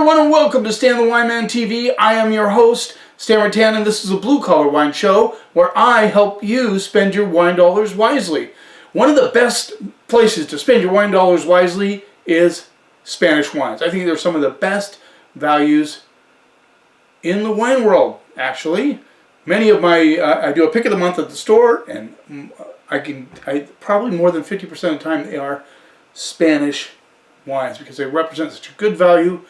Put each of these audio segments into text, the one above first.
everyone, and welcome to Stan the Wine Man TV. I am your host, Stan Rattan, and this is a blue-collar wine show where I help you spend your wine dollars wisely. One of the best places to spend your wine dollars wisely is Spanish wines. I think they're some of the best values in the wine world, actually. Many of my, I do a pick of the month at the store, and I probably more than 50% of the time they are Spanish wines because they represent such a good value,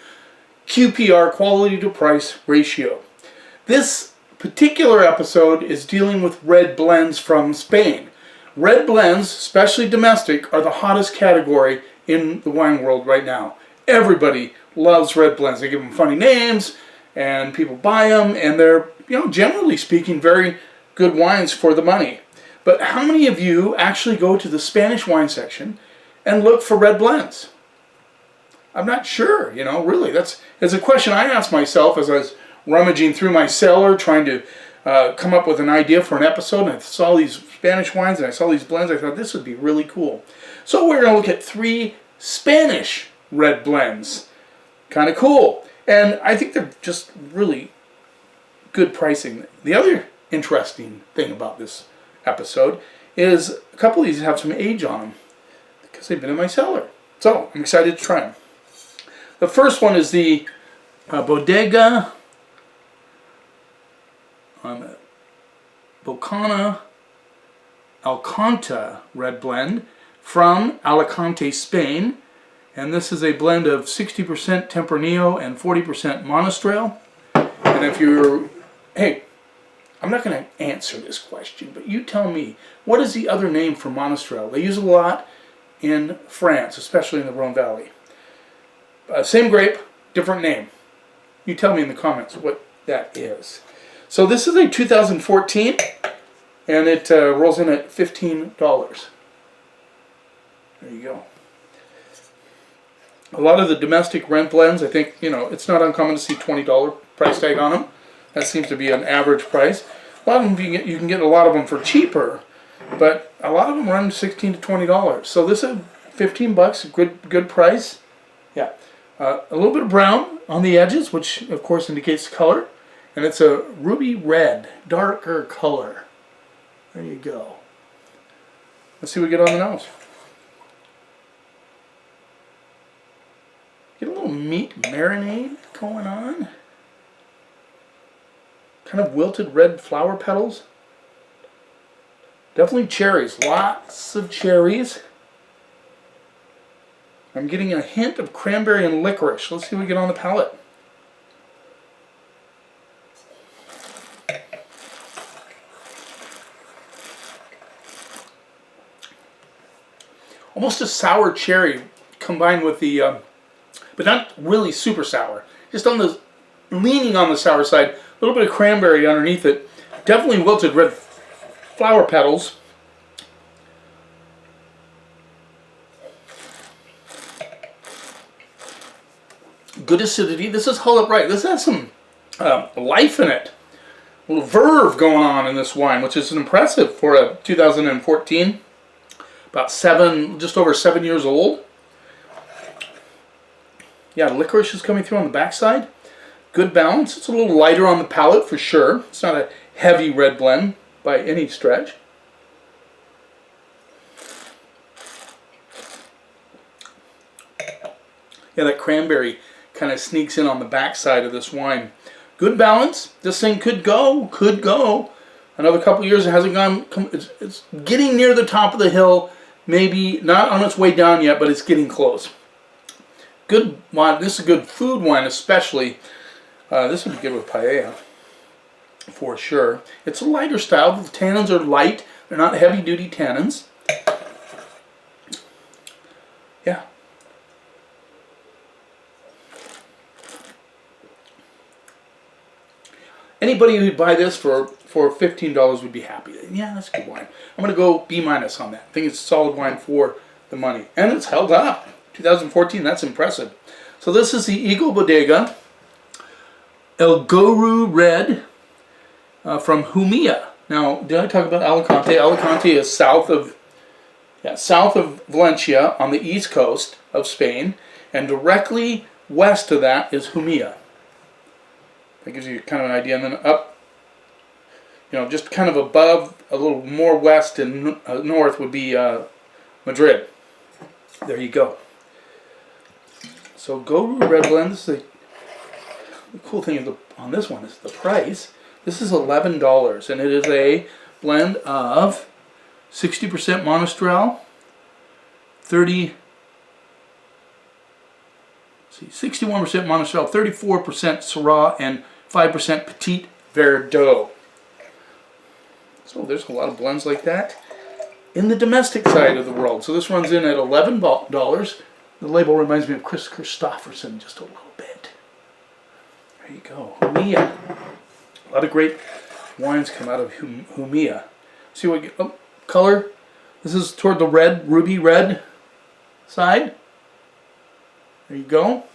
QPR, quality to price ratio. This particular episode is dealing with red blends from Spain. Red blends, especially domestic, are the hottest category in the wine world right now. Everybody loves red blends. They give them funny names and people buy them, and they're, generally speaking, very good wines for the money. But how many of you actually go to the Spanish wine section and look for red blends? I'm not sure, really. That's a question I asked myself as I was rummaging through my cellar trying to come up with an idea for an episode. And I saw these Spanish wines and I saw these blends. I thought this would be really cool. So we're going to look at 3 Spanish red blends. Kind of cool. And I think they're just really good pricing. The other interesting thing about this episode is a couple of these have some age on them because they've been in my cellar. So I'm excited to try them. The first one is the Bodega Alcanta red blend from Alicante, Spain. And this is a blend of 60% Tempranillo and 40% Monastrell. And if you're, hey, I'm not going to answer this question, but you tell me, what is the other name for Monastrell? They use it a lot in France, especially in the Rhone Valley. Same grape, different name. You tell me in the comments what that is. So this is a 2014, and it rolls in at $15. There you go. A lot of the domestic red blends, I think, it's not uncommon to see $20 price tag on them. That seems to be an average price. A lot of them you can get a lot of them for cheaper, but a lot of them run $16 to $20. So this is $15, good price. Yeah. A little bit of brown on the edges, which of course indicates color. And it's a ruby red, darker color. There you go. Let's see what we get on the nose. Get a little meat marinade going on. Kind of wilted red flower petals. Definitely cherries. Lots of cherries. I'm getting a hint of cranberry and licorice. Let's see what we get on the palate. Almost a sour cherry combined with the, but not really super sour. Just on the, leaning on the sour side. A little bit of cranberry underneath it. Definitely wilted red flower petals. Good acidity. This is hull upright. This has some life in it. A little verve going on in this wine, which is impressive for a 2014. About just over 7 years old. Yeah, licorice is coming through on the backside. Good balance. It's a little lighter on the palate for sure. It's not a heavy red blend by any stretch. Yeah, that cranberry kind of sneaks in on the backside of this wine. Good balance. This thing could go. Another couple years it hasn't gone. It's getting near the top of the hill. Maybe not on its way down yet, but it's getting close. Good wine. This is a good food wine, especially. This would be good with paella, for sure. It's a lighter style. The tannins are light. They're not heavy-duty tannins. Yeah. Anybody who'd buy this for $15 would be happy. Yeah, that's a good wine. I'm going to go B- on that. I think it's a solid wine for the money. And it's held up. 2014, that's impressive. So this is the Eagle Bodega El Goru Red from Jumilla. Now, did I talk about Alicante? Alicante is south of Valencia on the east coast of Spain and directly west of that is Jumilla. That gives you kind of an idea. And then up, just kind of above, a little more west and north would be Madrid. There you go. So go to Red Blend. The cool thing on this one is the price. This is $11, and it is a blend of 60% Monastrell, 61% Monastrell, 34% Syrah, and 5% Petit Verdot. So there's a lot of blends like that in the domestic side of the world. So this runs in at $11. The label reminds me of Chris Christopherson just a little bit. There you go. Jumilla. A lot of great wines come out of Jumilla. See what color? This is toward the red, ruby red side. There you go.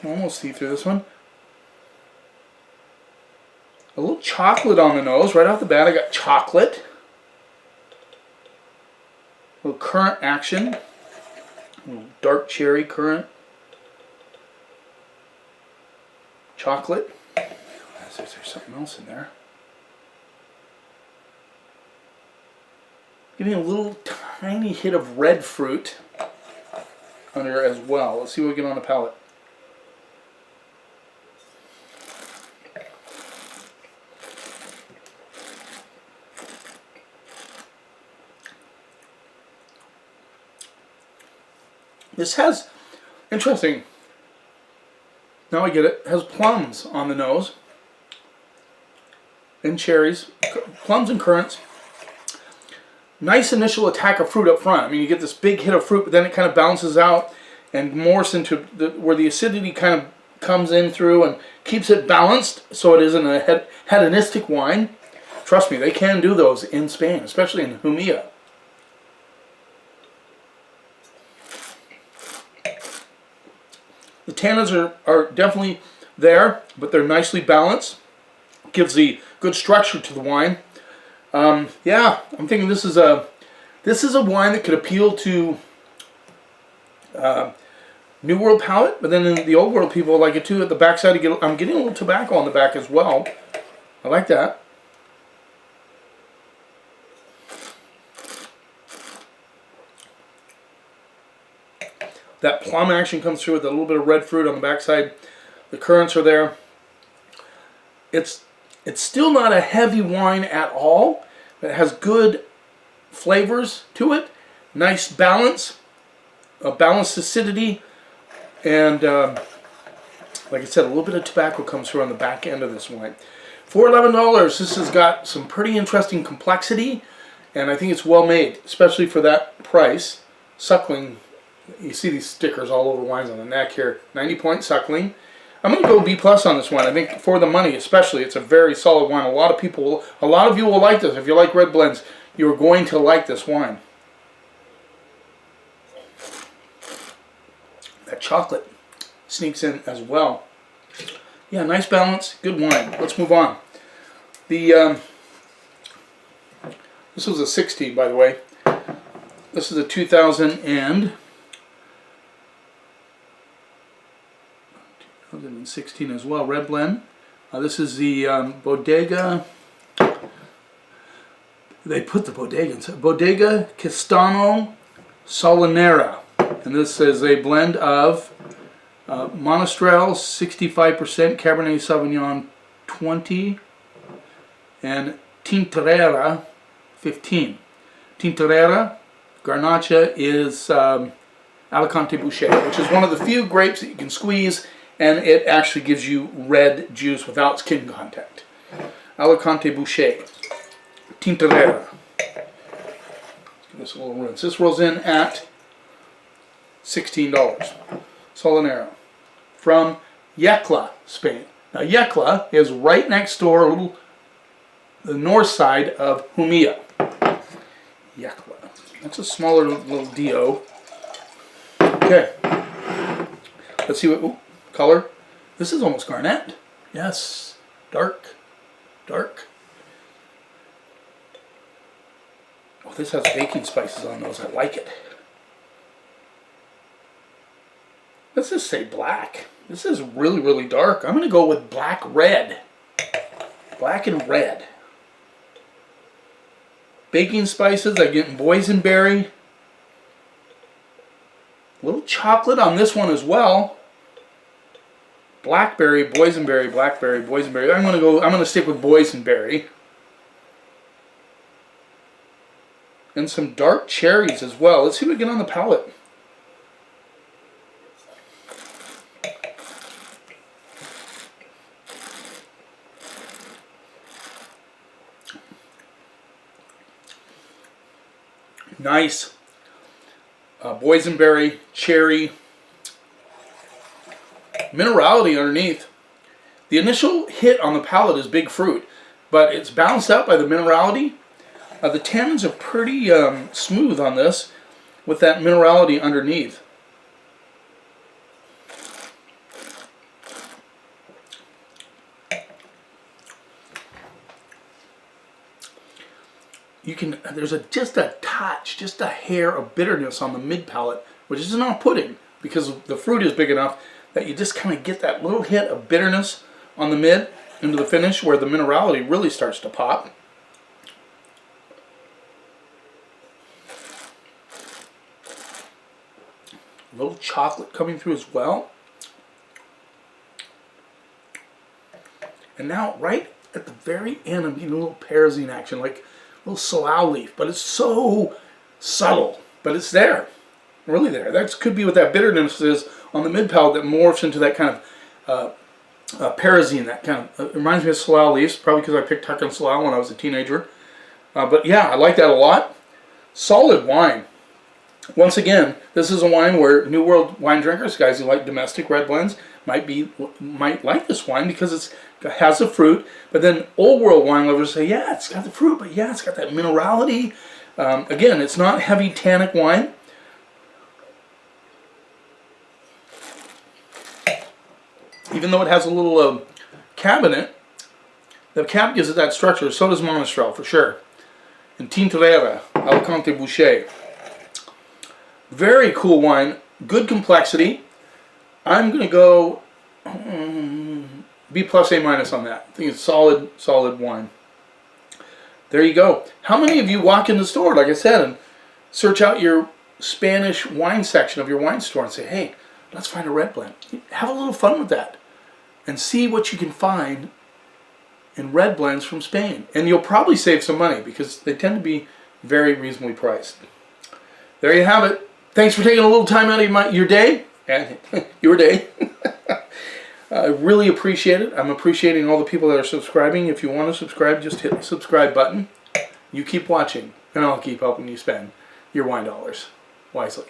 Almost see through this one. A little chocolate on the nose. Right off the bat I got chocolate. A little currant action. A little dark cherry currant. Chocolate. There's something else in there. Getting a little tiny hit of red fruit under as well. Let's see what we get on the palate. This has, interesting, now I get it, has plums on the nose, and cherries, plums and currants. Nice initial attack of fruit up front. I mean, you get this big hit of fruit, but then it kind of bounces out and morphs into where the acidity kind of comes in through and keeps it balanced so it isn't a hedonistic wine. Trust me, they can do those in Spain, especially in Jumilla. The tannins are definitely there, but they're nicely balanced. Gives the good structure to the wine. Yeah, I'm thinking this is a wine that could appeal to New World palate, but then in the Old World people like it too. At the backside, I'm getting a little tobacco on the back as well. I like that. That plum action comes through with a little bit of red fruit on the backside. The currants are there. It's still not a heavy wine at all. It has good flavors to it. Nice balance. A balanced acidity. And like I said, a little bit of tobacco comes through on the back end of this wine. For $11, this has got some pretty interesting complexity. And I think it's well made, especially for that price. Suckling. You see these stickers all over wines on the neck here. 90-point suckling. I'm going to go B+ on this one. I think for the money especially, it's a very solid wine. A lot of you will like this. If you like red blends, you're going to like this wine. That chocolate sneaks in as well. Yeah, nice balance. Good wine. Let's move on. This was a 60, by the way. This is a 2016 as well, red blend. This is the Bodega. They put the Bodega inside. Bodega Castano Solanera, and this is a blend of Monastrell 65%, Cabernet Sauvignon 20, and Tintorera 15. Tintorera Garnacha is Alcanta Boucher, which is one of the few grapes that you can squeeze and it actually gives you red juice without skin contact. Alcanta Boucher. Tintorera. Give this a little rinse. This rolls in at $16. Solanera. From Yecla, Spain. Now Yecla is right next door, the north side of Jumilla. Yecla. That's a smaller little DO. Okay. Let's see what color. This is almost garnet. Yes. Dark. Dark. Oh, this has baking spices on those. I like it. let's just say black. This is really, really dark. I'm going to go with black red. Black and red. Baking spices, I'm getting boysenberry. A little chocolate on this one as well. Blackberry, boysenberry, blackberry, boysenberry. I'm gonna stick with boysenberry. And some dark cherries as well. Let's see what we get on the palate. Nice. Boysenberry, cherry, minerality underneath. The initial hit on the palate is big fruit, but it's balanced out by the minerality. The tannins are pretty smooth on this with that minerality underneath. There's just a touch, just a hair of bitterness on the mid palate, which is not pudding because the fruit is big enough that you just kind of get that little hit of bitterness on the mid into the finish where the minerality really starts to pop. A little chocolate coming through as well. And now right at the very end I'm getting a little pyrazine action, like a little salal leaf, but it's so subtle, but it's there, really there. That could be what that bitterness is on the mid palate that morphs into that kind of pyrazine. That kind of it reminds me of salal leaves, probably because I picked Tuck and Salal when I was a teenager. But yeah, I like that a lot. Solid wine. Once again, this is a wine where New World wine drinkers, guys who like domestic red blends, might like this wine because it has the fruit. But then Old World wine lovers say, yeah, it's got the fruit, but yeah, it's got that minerality. Again, it's not heavy tannic wine. Even though it has a little cab in it, the cab gives it that structure. So does Monastrell for sure. And Tintorera, Alcanta Boucher. Very cool wine, good complexity. I'm going to go B plus A minus on that. I think it's solid wine. There you go. How many of you walk in the store, like I said, and search out your Spanish wine section of your wine store and say, hey, let's find a red blend. Have a little fun with that and see what you can find in red blends from Spain. And you'll probably save some money because they tend to be very reasonably priced. There you have it. Thanks for taking a little time out of your day. And your day. I really appreciate it. I'm appreciating all the people that are subscribing. If you want to subscribe, just hit the subscribe button. You keep watching, and I'll keep helping you spend your wine dollars wisely.